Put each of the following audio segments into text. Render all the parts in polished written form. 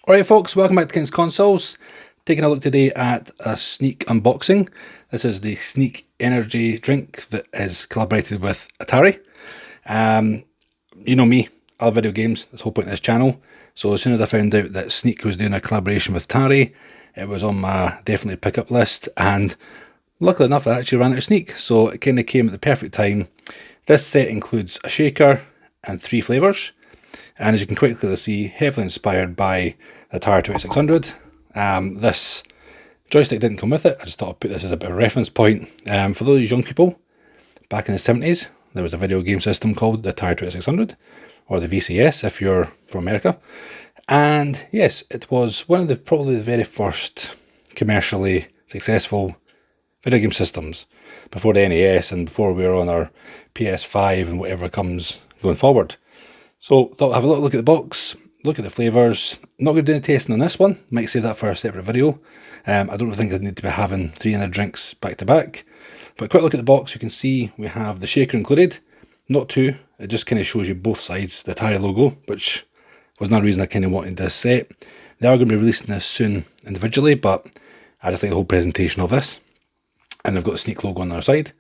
Alright folks, welcome back to King's Consoles. Taking a look today at a Sneak unboxing. This is the Sneak energy drink that is collaborated with Atari. You know me, I love video games, that's the whole point of this channel. So as soon as I found out that Sneak was doing a collaboration with Atari, it was on my definitely pick up list, and luckily enough I actually ran out of Sneak, so it kind of came at the perfect time. This set includes a shaker and 3 flavours. And as you can quickly see, heavily inspired by the Atari 2600. This joystick didn't come with it. I just thought I'd put this as a bit of a reference point. For those young people, back in the 70s, there was a video game system called the Atari 2600, or the VCS if you're from America. And yes, it was one of the probably the very first commercially successful video game systems before the NES and before we were on our PS5 and whatever comes going forward. So thought I'd have a little look at the box, look at the flavours. Not going to do any tasting on this one, might save that for a separate video. I don't think I need to be having 3 other drinks back to back. But quick look at the box, you can see we have the shaker included, not 2, it just kind of shows you both sides, the Atari logo, which was another reason I kind of wanted this set. They are going to be releasing this soon individually, but I just like the whole presentation of this. And they've got the Sneak logo on the other side.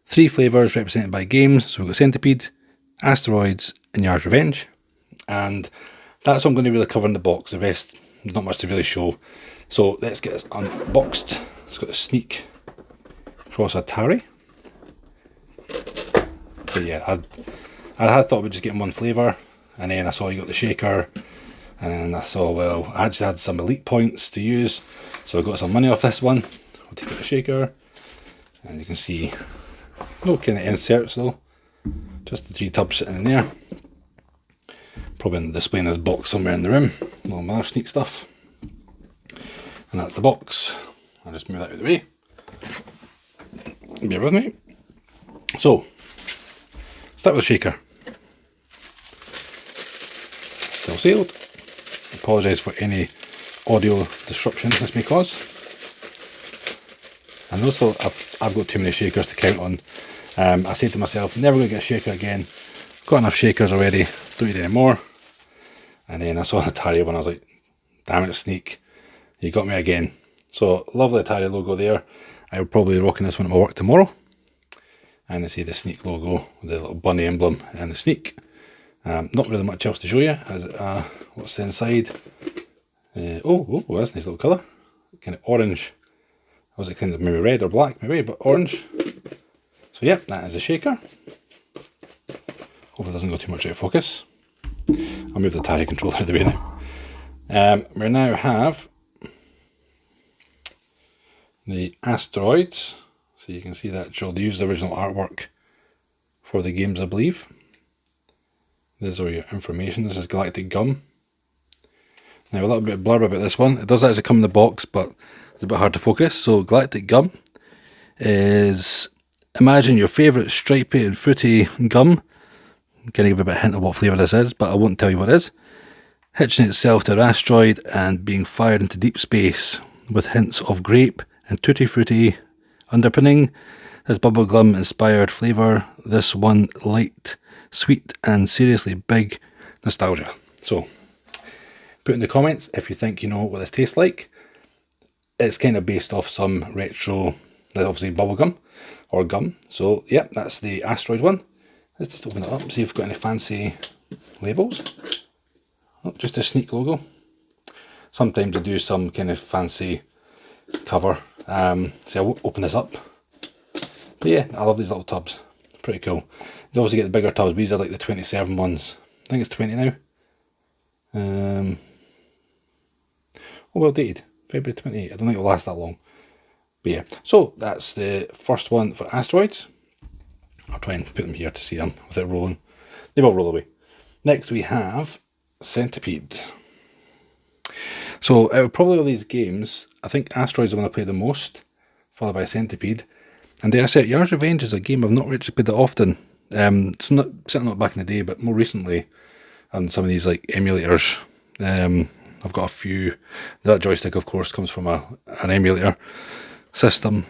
3 flavours represented by games, so we've got Centipede, Asteroids, and Yar's Revenge, and that's what I'm going to really cover in the box. The rest, not much to really show. So let's get this unboxed. It's got the Sneak Cross Atari. But yeah, I had thought we'd just get in one flavour, and then I saw you got the shaker, and then I saw, well, I actually had some elite points to use, so I got some money off this one. I'll take out the shaker, and you can see no kind of inserts though, just the 3 tubs sitting in there. Probably on display in this box somewhere in the room. All my other Sneak stuff. And that's the box. I'll just move that out of the way. Bear with me. So, start with the shaker. Still sealed. Apologise for any audio disruption this may cause. And also, I've got too many shakers to count on. I said to myself, never going to get a shaker again. Got enough shakers already, don't need any more. And then I saw an Atari one, I was like, damn it Sneak, you got me again. So lovely Atari logo there. I will probably be rocking this one at my work tomorrow. And you see the Sneak logo, the little bunny emblem and the Sneak. Not really much else to show you. As what's inside? Oh, that's a nice little colour. Kind of orange. Was it kind of maybe red or black maybe, but orange. So yeah, that is a shaker. Hopefully it doesn't go too much out of focus. I'll move the Atari controller out of the way now. We now have the Asteroids. So you can see that they used the original artwork for the games, I believe. There's all your information. This is Galactic Gum. Now a little bit of blurb about this one. It does actually come in the box, but it's a bit hard to focus. So Galactic Gum is, imagine your favourite stripy and fruity gum. I'm going to give a bit of a hint of what flavour this is, but I won't tell you what it is. Hitching itself to an asteroid and being fired into deep space with hints of grape and tutti frutti underpinning. This bubblegum inspired flavour, this one light, sweet and seriously big nostalgia. So put in the comments if you think you know what this tastes like. It's kind of based off some retro, obviously bubblegum or gum. So yeah, that's the Asteroid one. Let's just open it up, see if we've got any fancy labels. Oh, just a Sneak logo. Sometimes they do some kind of fancy cover. So I'll open this up. But yeah, I love these little tubs. Pretty cool. They obviously get the bigger tubs, but these are like the 27 ones. I think it's 20 now. Oh, well dated. February 28. I don't think it'll last that long. But yeah, so that's the first one for Asteroids. I'll try and put them here to see them without rolling. They will roll away. Next we have Centipede. So out of probably all these games, I think Asteroids is the one I played the most, followed by Centipede. And dare I say it, Yar's Revenge is a game I've not really played that often. It's not, certainly not back in the day, but more recently on some of these like emulators. I've got a few. That joystick of course comes from an emulator system.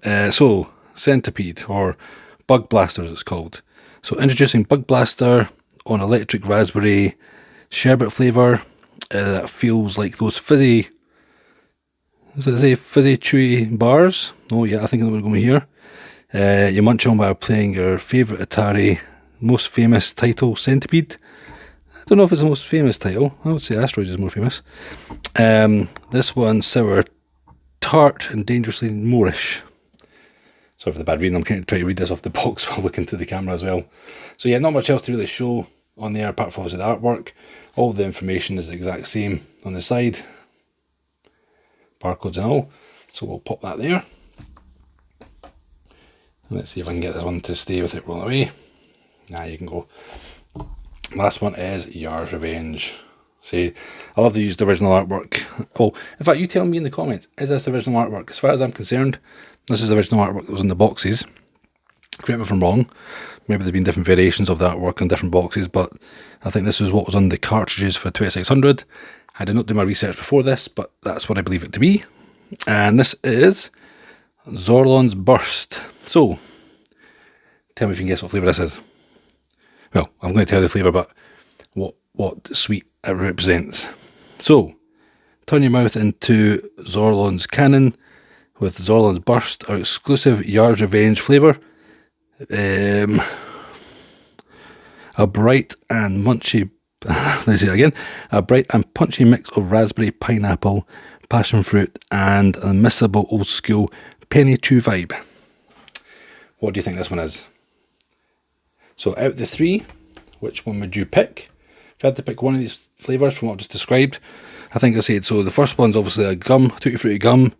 So Centipede, or Bug Blaster as it's called. So introducing Bug Blaster on electric raspberry sherbet flavour. that feels like those fizzy, does it say fizzy chewy bars? Oh yeah, I think I'm going to go here. You munch on while playing your favourite Atari most famous title, Centipede. I don't know if it's the most famous title. I would say Asteroids is more famous. This one, sour tart and dangerously Moorish. Sorry for the bad reading, I'm trying to read this off the box while looking to the camera as well. So yeah, not much else to really show on there apart from obviously the artwork. All the information is the exact same on the side. Barcodes and all. So we'll pop that there. Let's see if I can get this one to stay with it rolling away. Nah, you can go. Last one is Yar's Revenge. See, I love to use the original artwork. Oh, in fact, you tell me in the comments, is this the original artwork? As far as I'm concerned, this is the original artwork that was in the boxes. Correct me if I'm wrong. Maybe there have been different variations of the artwork on different boxes, but I think this was what was on the cartridges for 2600. I did not do my research before this, but that's what I believe it to be. And this is Zorlon's Burst. So, tell me if you can guess what flavour this is. Well, I'm going to tell you the flavour, but what sweet it represents. So, turn your mouth into Zorlon's Cannon with Zorlon's Burst, our exclusive Yar's Revenge flavour. A bright and munchy, let's say it again, a bright and punchy mix of raspberry, pineapple, passion fruit, and a missable old school penny chew vibe. What do you think this one is? So out of the three, which one would you pick? If you had to pick one of these flavours from what I've just described, I think I said, so the first one's obviously a gum, Tutti Frutti gum,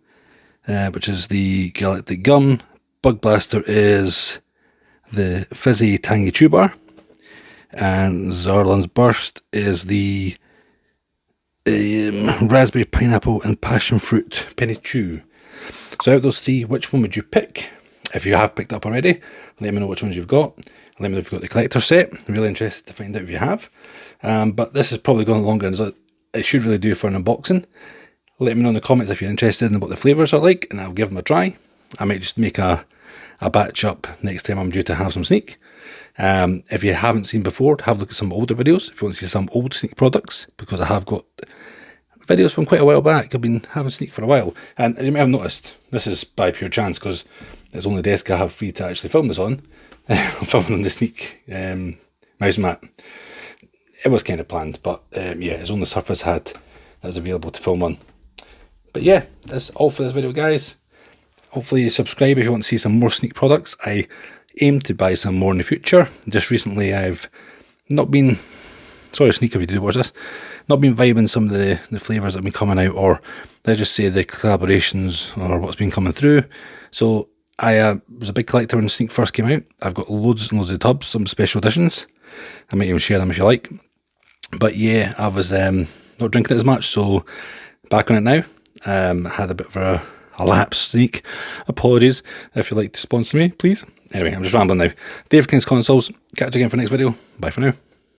which is the galactic gum. Bug Blaster is the fizzy tangy chew bar. And Zorlon's Burst is the raspberry, pineapple and passion fruit penny chew. So out of those three, which one would you pick? If you have picked up already, let me know which ones you've got. Let me know if you've got the collector set. I'm really interested to find out if you have. But this is probably going longer than it should really do for an unboxing. Let me know in the comments if you're interested in what the flavours are like, and I'll give them a try. I might just make a batch up next time I'm due to have some Sneak. If you haven't seen before, have a look at some older videos if you want to see some old Sneak products, because I have got videos from quite a while back. I've been having Sneak for a while, and you may have noticed this is by pure chance because it's the only desk I have free to actually film this on. I'm filming on the Sneak mouse mat. It was kind of planned, but yeah, it's on the Surface had that was available to film on. But yeah, that's all for this video, guys. Hopefully you subscribe if you want to see some more Sneak products. I aim to buy some more in the future. Just recently I've not been, sorry Sneak if you do watch this, not been vibing some of the flavours that have been coming out, or let's just say the collaborations or what's been coming through. So I was a big collector when Sneak first came out. I've got loads and loads of tubs, some special editions. I might even share them if you like. But yeah, I was not drinking it as much, so back on it now. Had a bit of a lapse, Sneak. Apologies. If you'd like to sponsor me, please. Anyway, I'm just rambling now. Dave King's Consoles. Catch you again for the next video. Bye for now.